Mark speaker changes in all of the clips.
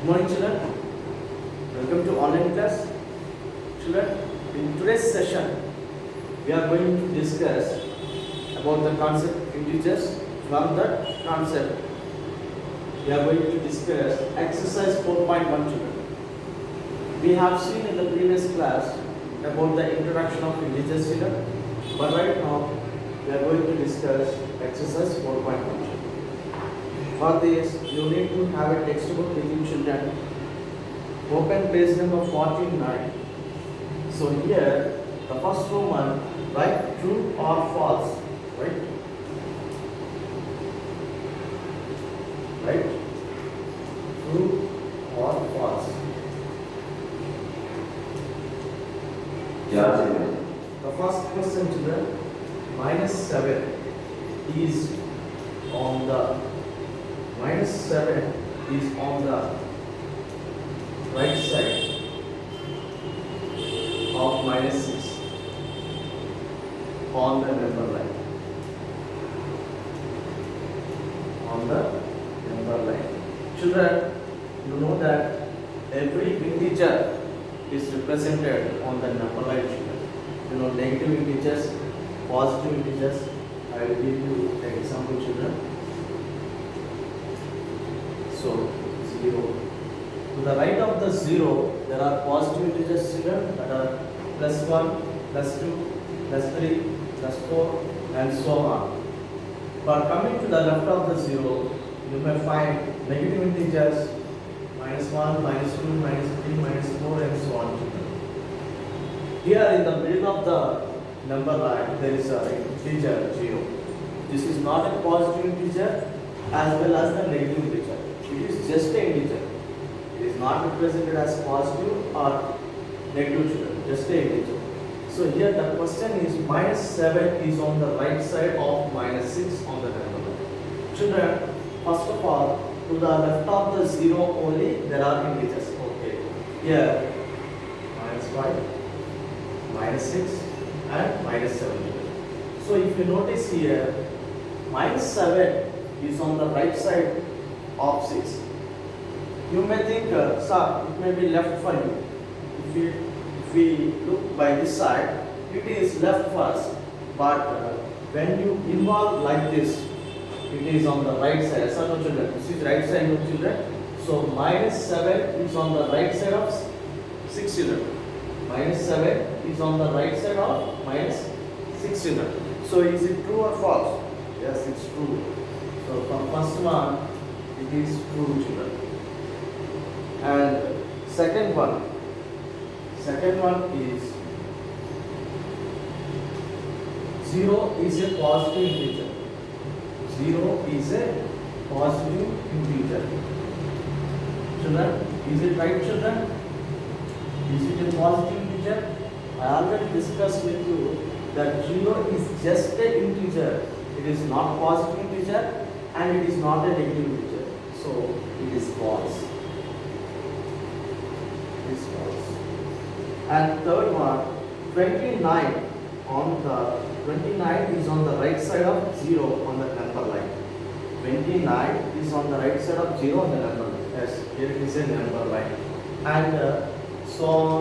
Speaker 1: Morning children, welcome to online class. Children, in today's session, we are going to discuss about the concept integers. From that concept, we are going to discuss exercise 4.1 children. We have seen in the previous class about the introduction of integers children, but right now we are going to discuss exercise 4.1. For this, you need to have a textbook with you children. Open page number 49. So here, the first Roman, write true or false, right? Right? True or false.
Speaker 2: Yeah.
Speaker 1: The first question children, -7 is on the -7 is on the right side of -6 on the number line. On the number line. Children, you know that every integer is represented on the number line children. You know, negative integers, positive integers. I will give you an example children. So 0. To the right of the 0, there are positive integers children that are +1, +2, +3, +4 and so on. But coming to the left of the 0, you may find negative integers -1, -2, -3, -4 and so on. Here in the middle of the number line, there is a integer 0. This is not a positive integer as well as the negative integer. It is just an integer. It is not represented as positive or negative children, just an integer. So here the question is -7 is on the right side of -6 on the number line. Children, first of all, to the left of the 0 only there are integers. Okay. Here -5, -6 and -7. So if you notice here, -7 is on the right side of 6. You may think, sir, it may be left for you. If we look by this side, it is left first. But when you involve like this, it is on the right side. So no children, this is right side no children. So -7 is on the right side of 6 children. -7 is on the right side of -6 children. So is it true or false? Yes, it's true. So from first one, it is true children. And second one is 0 is a positive integer. 0 is a positive integer. Children, is it right children? Is it a positive integer? I already discussed with you that 0 is just an integer. It is not positive integer and it is not a negative integer. So it is false. It is false. And third one, 29 is on the right side of 0 on the number line. 29 is on the right side of 0 on the number line. Yes, here it is a number line. And so on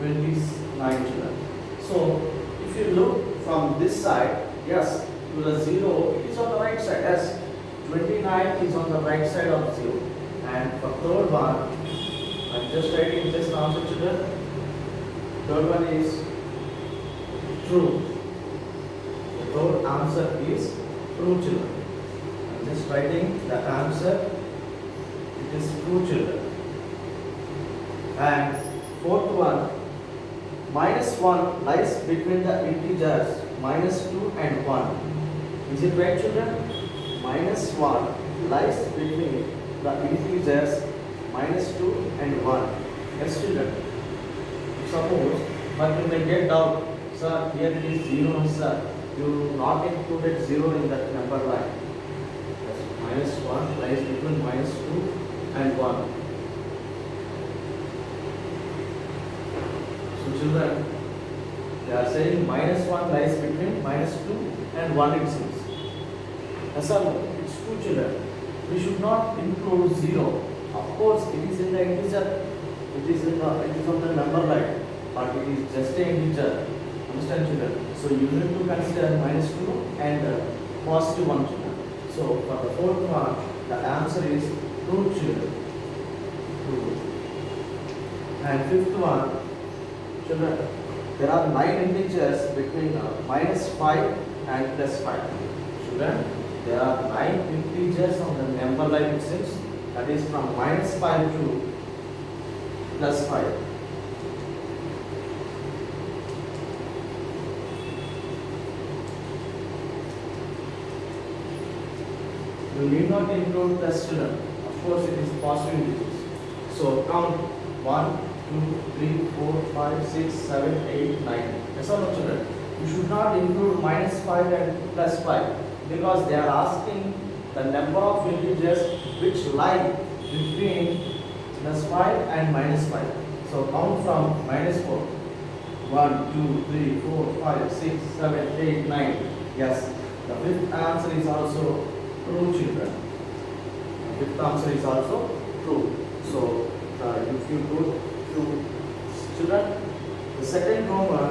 Speaker 1: 29 children. So if you look from this side, yes, to the 0, it is on the right side. Yes, 29 is on the right side of 0. And for third one, I'm just writing this answer children. Third one is true. The third answer is true children. I'm just writing the answer. It is true children. And fourth one, -1 lies between the integers -2 and 1. Is it right children? -1 lies between the integers -2 and 1. Yes children. Suppose, but you may get doubt, sir, here it is 0, sir. You not included 0 in that number line. Yes, -1 lies between -2 and 1. So children, they are saying -1 lies between -2 and 1 it seems. Yes, sir, it's true children. We should not include 0. Of course, it is in the integer. It is on the number line, but it is just an integer. Understand, children? So you need to consider -2 and +1, children. So for the fourth one, the answer is true, children. True. And fifth one, children, there are 9 integers between -5 and +5. Children, there are 9 integers on the number line itself. That is from -5 to +5. You need not include plus, children. Of course, it is positive integers. So count 1, 2, 3, 4, 5, 6, 7, 8, 9. Yes or no, children? You should not include -5 and +5 because they are asking the number of integers which lie between +5 and -5. So count from -4. 1, 2, 3, 4, 5, 6, 7, 8, 9. Yes, the fifth answer is also true, children. The fifth answer is also true. So if you go to children, the second Roman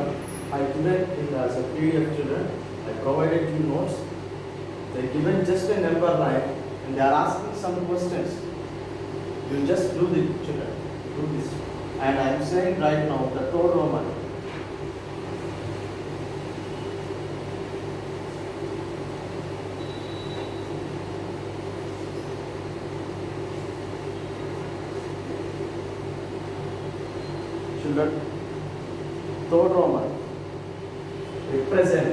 Speaker 1: I given it as a PDF, children. I provided you notes. They given just a number line and they are asking some questions. You just do this, children. Do this. And I am saying right now the third Roman. Children, third Roman represent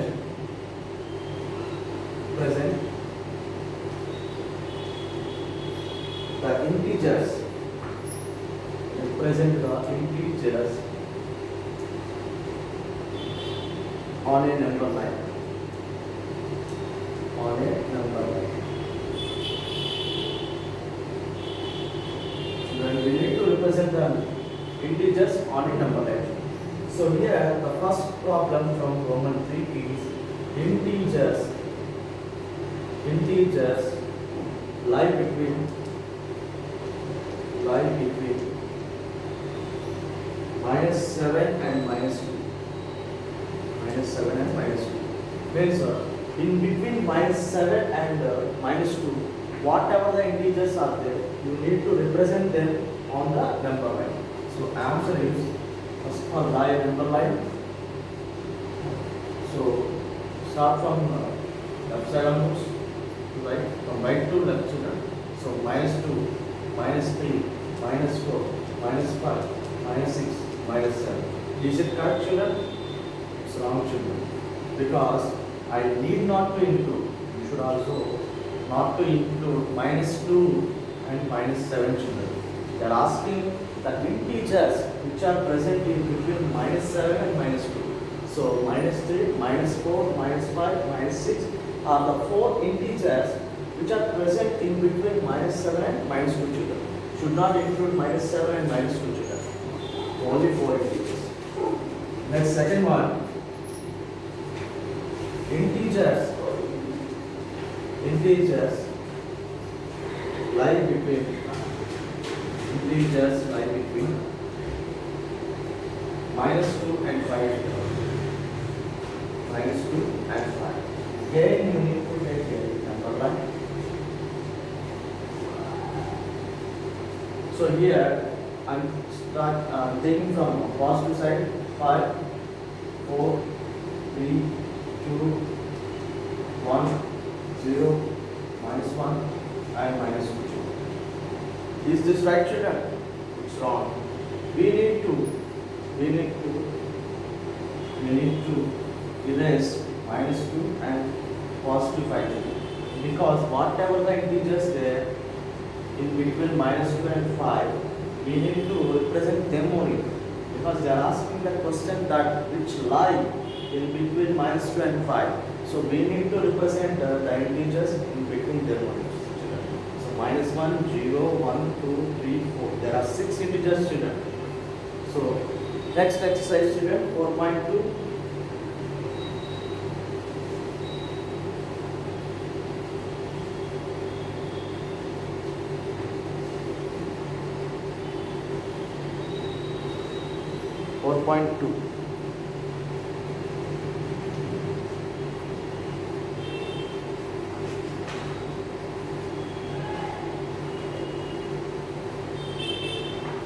Speaker 1: the integers, on a number line. Children, we need to represent the integers on a number line. So here the first problem from Roman 3 is integers lie between -7 and -2. -7 and -2. Means in between -7 and -2, whatever the integers are there, you need to represent them on the number line. So answer is first for number line. So start from left side onwards, right, from right to left, children. So -2, -3, -4, -5, -6, -7. Is it correct, children? It's wrong, children. Because I need not to include. You should also not to include -2 and -7, children. They are asking the integers which are present in between -7 and -2. So -3, -4, -5, -6 are the 4 integers which are present in between -7 and -2, children. Should not include -7 and -2, children. Only 4 integers. Next, second one. Integers lie between -2 and 5. -2 and 5. Again, you need to take a number line. So here I'm taking from positive side 5, 4, 3, 2, 1, 0, -1 and -2. Is this right, children? It's wrong. We need to erase -2 and +5, because whatever the integers there in between -2 and 5, we need to represent them only, because they are asking the question that which lie in between -2 and 5. So we need to represent the integers in between them only. So -1, 0, 1, 2, 3, 4. There are 6 integers, children. So next exercise, children, 4.2. 4.2.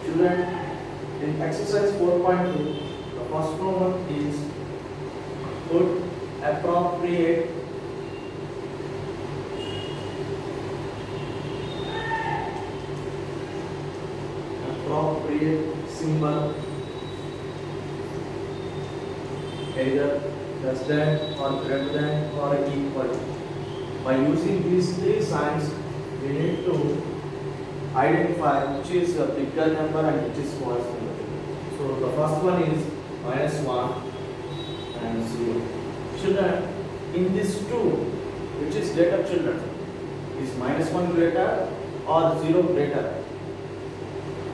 Speaker 1: Children, in exercise 4.2, the first problem is put appropriate symbol either less than or greater than or equal to. By using these three signs, we need to identify which is a bigger number and which is smallest number. So the first one is -1 and 0. Children, in this 2, which is greater, children? Is -1 greater or 0 greater?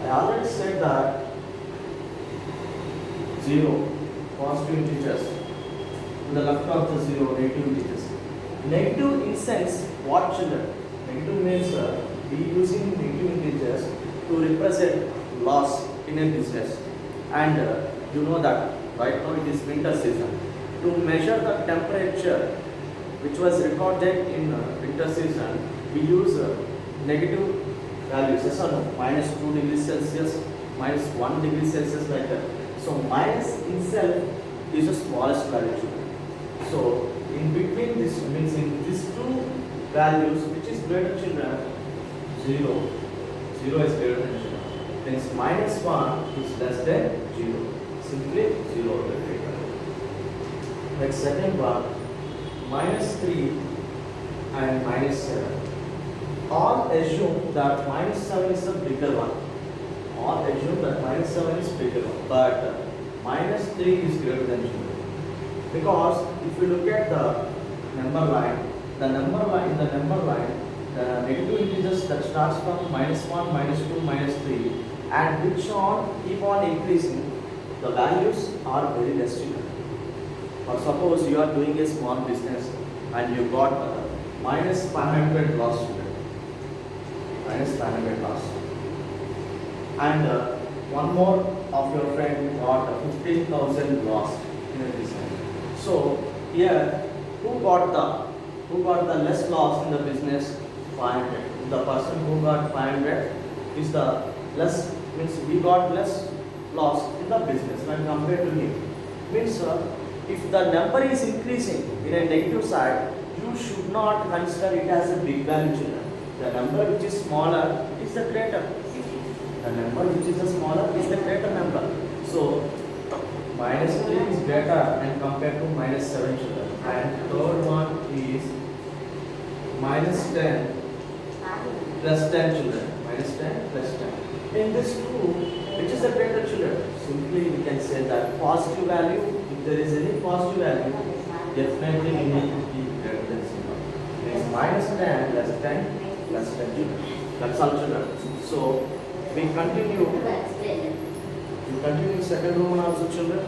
Speaker 1: I already said that 0, positive integers. To the left of the 0, negative integers. Negative in sense, what, children? Negative means we using negative integers to represent loss in a business. And you know that right now it is winter season. To measure the temperature which was recorded in winter season, we use negative values, yes or no? -2 degrees Celsius, -1 degree Celsius, like that. So minus itself is the smallest value. So in between this means in these two values, which is greater, children? 0. 0 is greater than 0. Hence -1 is less than 0. Simply 0 is greater. Next, second one, -3 and -7. All assume that -7 is the bigger one. All assume that -7 is bigger one, but -3 is greater than 0. Because if you look at the number line, the number line, the negative integers that starts from -1, -2, -3, and which on keep on increasing, the values are very less. Or suppose you are doing a small business and you got -500 loss. -500 loss. And one more of your friend got 15,000 loss in a business. So here, who got the less loss in the business? 500. The person who got 500 is the less, means we got less loss in the business when compared to him. Means if the number is increasing in a negative side, you should not consider it as a big value, children. The number which is smaller is the greater. The number which is the smaller is the greater number. So -3 is greater and compared to -7, children. And third one is -10 plus 10, children. -10 plus 10. In this 2, which is the greater, children? Simply we can say that positive value, if there is any positive value, definitely we need to keep greater than 0. It is -10 plus 10 plus 10. That's all, children. So we continue second Roman also, children.